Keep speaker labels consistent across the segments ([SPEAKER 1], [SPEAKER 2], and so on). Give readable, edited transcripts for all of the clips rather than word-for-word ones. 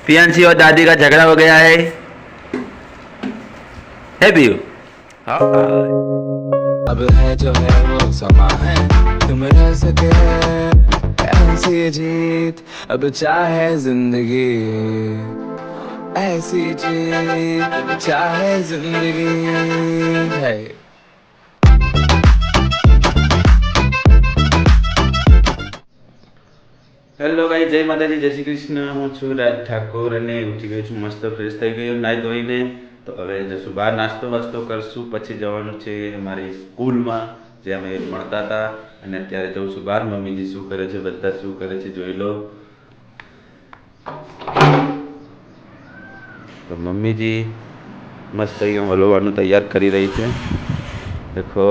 [SPEAKER 1] पियांशी और दादी का झगड़ा हो गया है पीयू? हाँ।
[SPEAKER 2] अब है जो है वो समा है, तुम रह सके ऐसी जीत, अब चाहे जिंदगी ऐसी जीत, चाहे जिंदगी है।
[SPEAKER 1] હેલો ગાઈ, જય માતાજી, જય શ્રી કૃષ્ણ. હું છું રાજ ઠાકોર અને ઉઠી ગયો છું, મસ્ત ફ્રેશ થઈ ગયો નાહી ધોઈને. તો હવે જશું બહાર, નાસ્તો વાસ્તો કરશું, પછી જવાનું છે મારી સ્કૂલમાં જે અમે ભણતા હતા. અને અત્યારે જઉં છું બહાર. મમ્મીજી શું કરે છે, બધા શું કરે છે જોઈ લો. તો મમ્મીજી મસ્ત અહીંયા હલવાનું તૈયાર કરી રહી છે, દેખો.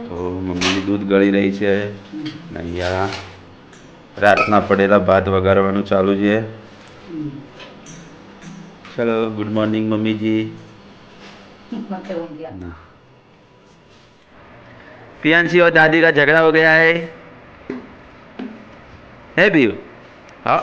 [SPEAKER 1] તો મમ્મીજી દૂધ ગળી રહી છે ને અહીંયા રાતના પડેલા ભાત વઘારવાનું ચાલુ છે. ચલો, ગુડ મોર્નિંગ મમ્મીજી. पियांशी और दादी का झगड़ा हो गया है पीयू? हाँ।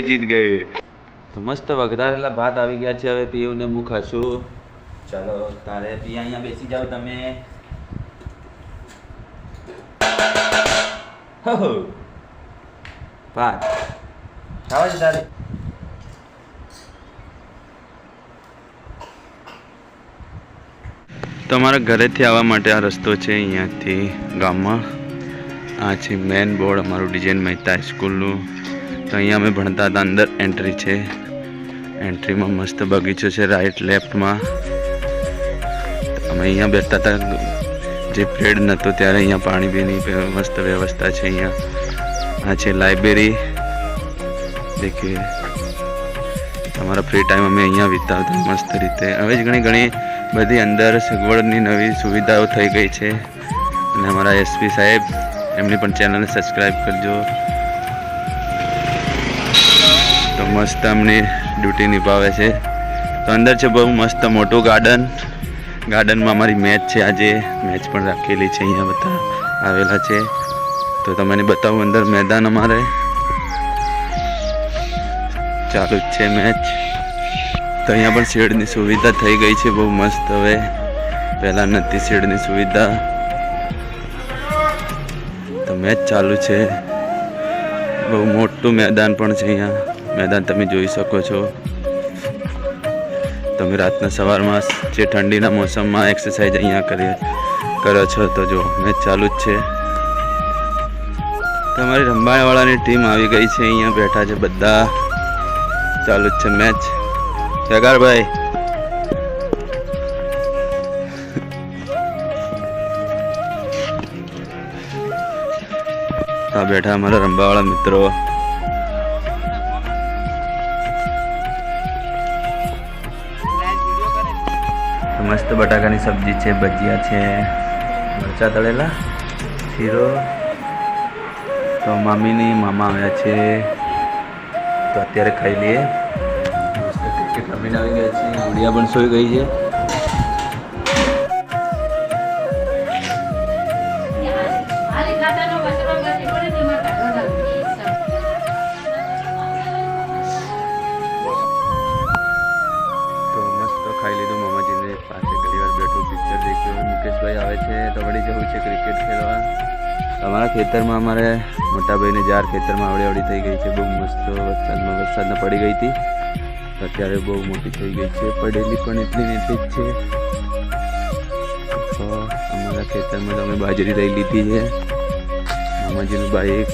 [SPEAKER 1] જીત ગઈ. તો મસ્ત વઘારેલા ભાત આવી ગયા છે. હવે પીયુને હું ખાશું. ચાલો તારે પી, અહીંયા બેસી જાઓ તમે. હો ભાત ખાવા છે તારે? તમારા ઘરેથી આવવા માટે આ રસ્તો છે, અહીંયાથી ગામમાં. આ છે મેન બોર્ડ અમારું ડિઝાઇન મહેતા સ્કૂલનું. તો અહીંયા અમે ભણતા હતા. અંદર એન્ટ્રી છે. એન્ટ્રીમાં મસ્ત બગીચો છે રાઈટ લેફ્ટમાં. અમે અહીંયા બેઠતા હતા. જે બ્રેડ નહોતો ત્યારે અહીંયા પાણી પીની મસ્ત વ્યવસ્થા છે અહીંયા. આ છે લાઇબ્રેરી. દેખીએ, તમારા ફ્રી ટાઈમ અમે અહીંયા વિતાવતા મસ્ત રીતે. હવે જ ઘણી બધી અંદર સગવડની નવી સુવિધાઓ થઈ ગઈ છે. અને અમારા એસપી સાહેબ, એમની પણ ચેનલને સબસ્ક્રાઈબ કરજો. તો મસ્ત અમને ડ્યુટી નિભાવે છે. તો અંદર છે બહુ મસ્ત મોટું ગાર્ડન. ગાર્ડનમાં અમારી મેચ છે, આજે મેચ પણ રાખેલી છે. અહીંયા બધા આવેલા છે. તો તમને બતાવું અંદર મેદાન અમારે ચાલુ જ છે મેચ. તો અહીંયા પણ શેડની સુવિધા થઈ ગઈ છે બહુ મસ્ત. હવે પહેલાં નથી શેડની સુવિધા. તો મેચ ચાલુ છે. બહુ મોટું મેદાન પણ છે અહીંયા. મેદાન તમે જોઈ શકો છો. તમે રાતના સવારમાં જે ઠંડીના મોસમમાં એક્સરસાઇઝ અહીંયા કરો છો. તો જો મેચ ચાલુ જ છે. તમારી રંબાવાળાની ટીમ આવી ગઈ છે. અહીંયા બેઠા છે બધા. ચાલુ જ છે મેચ. જગારભાઈ, આ બેઠા અમારા રંબાવાળા મિત્રો. મસ્ત બટાકાની સબ્જી છે, ભજીયા છે, મરચા તળેલા, શીરો. તો મામીની મામા આવ્યા છે, તો અત્યારે ખાઈ લઈએ. મસ્ત ક્રિકેટ રમીને આવી ગયા છે. ગુડિયા પણ સોઈ ગઈ છે. ખાઈ લીધું. મામાજીને પાસે ઘણી વાર બેઠું પિક્ચર દેખ્યું. મુકેશભાઈ આવે છે તો વળી જવું છે ક્રિકેટ ખેલવા. અમારા ખેતરમાં અમારે મોટાભાઈને જાર ખેતરમાં આવડી થઈ ગઈ છે. બહુ મસ્ત વરસાદમાં પડી ગઈ હતી. અત્યારે બહુ મોટી થઈ ગઈ છે. પડેલી પણ એટલી ને એટલી જ છે. તો અમારા ખેતરમાં અમે બાજરી લઈ લીધી છે. મામાજીનું બાઈક.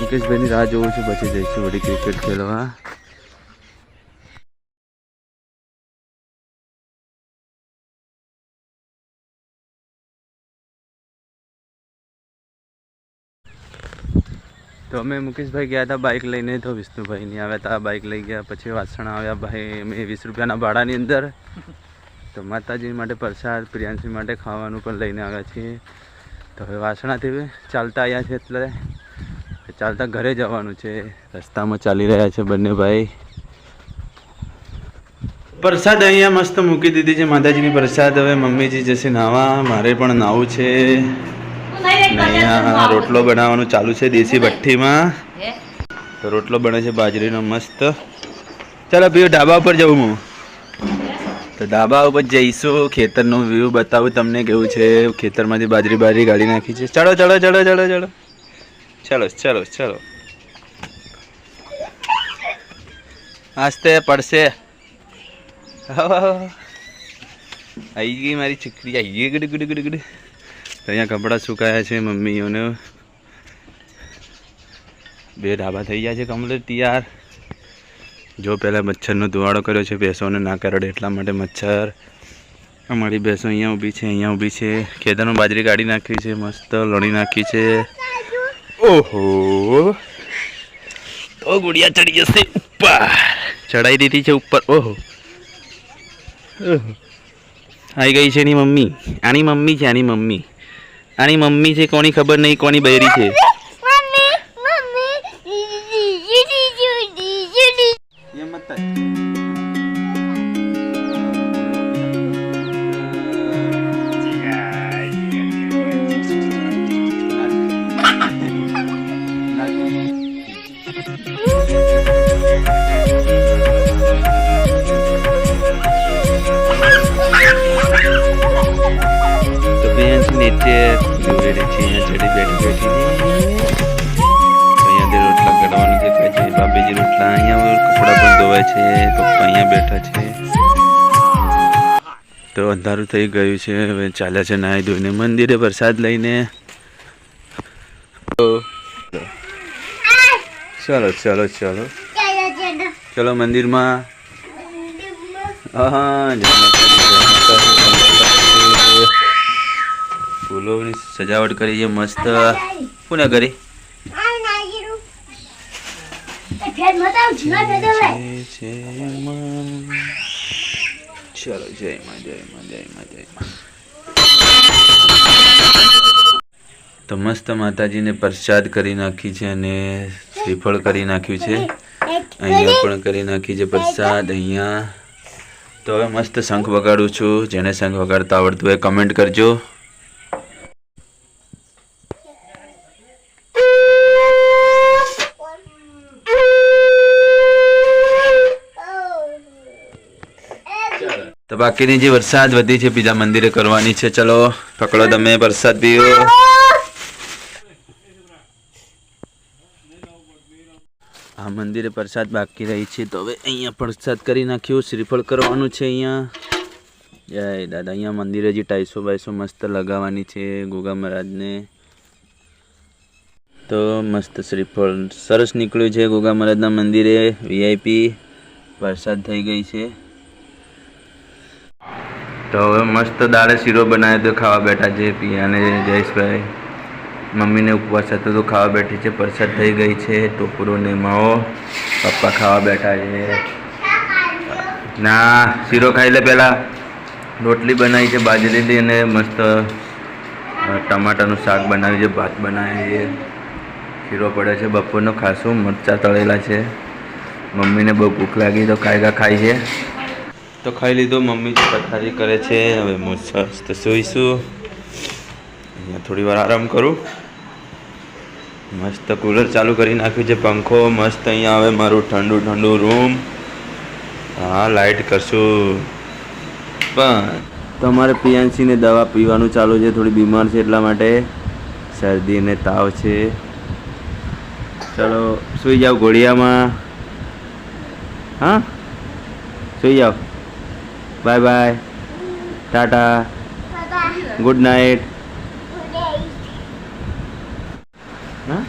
[SPEAKER 1] મુકેશભાઈની રાહ જોઉં છું, પછી જઈશું વળી ક્રિકેટ ખેલવા. તો અમે મુકેશભાઈ ગયા હતા બાઇક લઈને. તો વિષ્ણુભાઈ નહીં આવ્યા હતા, બાઇક લઈ ગયા. પછી વાસણા આવ્યા ભાઈ. અમે 20 રૂપિયાના ભાડાની અંદર. તો માતાજી માટે પ્રસાદ, પ્રિયાંશી માટે ખાવાનું પણ લઈને આવ્યા છીએ. તો હવે વાસણાથી ચાલતા આવ્યા છે એટલે ચાલતા ઘરે જવાનું છે. રસ્તામાં ચાલી રહ્યા છે બંને ભાઈ. પ્રસાદ અહીંયા મસ્ત મૂકી દીધી છે માતાજીની પ્રસાદ. હવે મમ્મીજી જશે નાવા, મારે પણ નાવું છે. ને અહીંયા રોટલો બનાવવાનું ચાલુ છે દેશી ભઠ્ઠીમાં. તો રોટલો બને છે બાજરીનો મસ્ત. ચાલો પીઓ ઢાબા ઉપર જવું હું. તો ઢાબા ઉપર જઈશું, ખેતરનો વ્યૂ બતાવું તમને કેવું છે. ખેતરમાંથી બાજરી ગાળી નાખી છે. ચલો ચલો ચલો ચલો ચલો ચલો ચલો ચલો. આસ્તે પડશે. આવી ગઈ મારી છોકરી, આવી ગઈ ગુડ ગુડ ગુડ ગુડ. તો અહીંયા કપડાં સુકાયા છે મમ્મીઓને. બે ઢાબા થઈ ગયા છે કમ્પ્લીટ તૈયાર. જો પહેલાં મચ્છરનો ધુવાડો કર્યો છે, ભેંસોને ના કરડે એટલા માટે મચ્છર. અમારી ભેંસો અહીંયા ઊભી છે, અહીંયા ઊભી છે. ખેતરમાં બાજરી કાઢી નાખી છે, મસ્ત લણી નાખી છે. ઓહો, તો ગુડિયા ચડી જશે ઉપર. ચડાઈ દીધી છે ઉપર. ઓહો, આવી ગઈ છે એની મમ્મી. આની મમ્મી છે, આની મમ્મી. આની મમ્મી છે, કોની ખબર નહીં કોની બૈરી છે. નીચે જોઈ રહી છે, અહીંયા ચડી બેઠી અહીંયા રોટલા કાઢવાનું છે. બાબેજી રોટલા. અહીંયા કપડા પણ ધોવાય છે. પપ્પા અહીંયા બેઠા છે. તો અંધારું થઈ ગયું છે. હવે ચાલ્યા છે નાહી ધોઈને મંદિરે પ્રસાદ લઈને. ચલો ચલો ચલો ચલો મંદિરમાં. હા, ફૂલોની સજાવટ કરી છે મસ્ત. કોને કરી? ચલો જય માં જય માં જય માં જય માં. તો મસ્ત માતાજીને પ્રસાદ કરી નાખી છે અને શ્રીફળ કરી નાખ્યું છે. અહીંયા પણ કરી નાખી છે પ્રસાદ અહીંયા. તો હવે મસ્ત શંખ વગાડું છું. જેને શંખ વગાડતા આવડતું હોય કમેન્ટ કરજો. તો બાકીની જે વરસાદ વધી છે બીજા મંદિરે કરવાની છે. ચલો પકડો તમે પ્રસાદ પીઓ. આ મંદિરે પ્રસાદ બાકી રહી છે તો હવે અહીંયા પ્રસાદ કરી નાખ્યું. શ્રીફળ કરવાનું છે અહીંયા. જય દાદા. અહીંયા મંદિરે જે ટાઈસો બાઈસો મસ્ત લગાવવાની છે ગોગા મહારાજને. તો મસ્ત શ્રીફળ સરસ નીકળ્યું છે ગોગા મહારાજના મંદિરે. વીઆઈપી પ્રસાદ થઈ ગઈ છે. તો હવે મસ્ત દાળે શીરો બનાવ્યો તો ખાવા બેઠા છે પિયા અને જયેશભાઈ. મમ્મીને ઉપવાસ હતો તો ખાવા બેઠી છે. પ્રસાદ થઈ ગઈ છે. ટોપરો ને માવો. પપ્પા ખાવા બેઠા છે. ના, શીરો ખાઈ લે પહેલાં. રોટલી બનાવી છે બાજરીની અને મસ્ત ટમાટાનું શાક બનાવ્યું છે, ભાત બનાવ્યું છે. શીરો પડે છે બપોરનો ખાસું. મરચાં તળેલા છે. મમ્મીને બહુ ભૂખ લાગી તો ખાઈ છે. તો ખાઈ લીધો. મમ્મી પથારી કરે છે. હવે હું મસ્ત સૂઈશું. અહીંયા થોડી વાર આરામ કરું. મસ્ત કુલર ચાલુ કરી નાખ્યું છે. પંખો મસ્ત. અહીંયા હવે મારું ઠંડુ ઠંડુ રૂમ. હા, લાઇટ કરશું. પણ તમારે પિયાંશીને દવા પીવાનું ચાલુ છે. થોડી બીમાર છે એટલા માટે. શરદી અને તાવ છે. ચલો સૂઈ જાઓ ઘોડિયામાં. હા, સૂઈ જાઓ. Bye bye, Tata, good night. હા,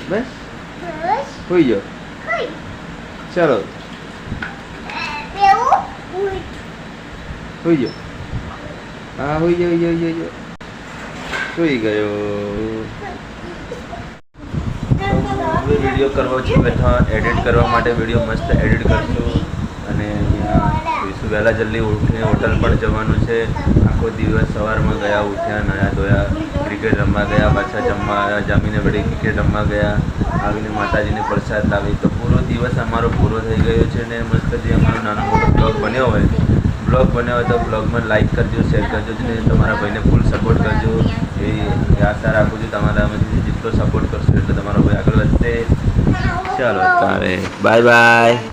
[SPEAKER 1] બસ સુઈ જાઓ. ચલો સુઈ જાઓ. હા, સુઈ જાઓ. સુઈ ગયો. વિડીયો કરવા છું બેઠા. એડિટ કરવા માટે વિડીયો મસ્ત એડિટ કરશું અને અહીંયા જઈશું. વહેલા જલ્દી ઉઠીને હોટલ પણ જવાનું છે. આખો દિવસ સવારમાં ગયા, ઉઠ્યા, નાયા ધોયા, ક્રિકેટ રમવા ગયા, પાછા જમવા આવ્યા, જમીને વળી ક્રિકેટ રમવા ગયા, આવીને માતાજીને પ્રસાદ લાવી. તો પૂરો દિવસ અમારો પૂરો થઈ ગયો છે. ને મસ્ત જે અમારો નાનો મોટો બ્લોગ બન્યો હોય તો બ્લોગમાં લાઈક કરજો, શેર કરજો ને તમારા ભાઈને ફૂલ સપોર્ટ કરજો. એ આશા રાખું છું તમારામાંથી જેટલો સપોર્ટ કરશો એટલે તમારો ભાઈ આગળ વધશે. ચાલો તારે બાય બાય.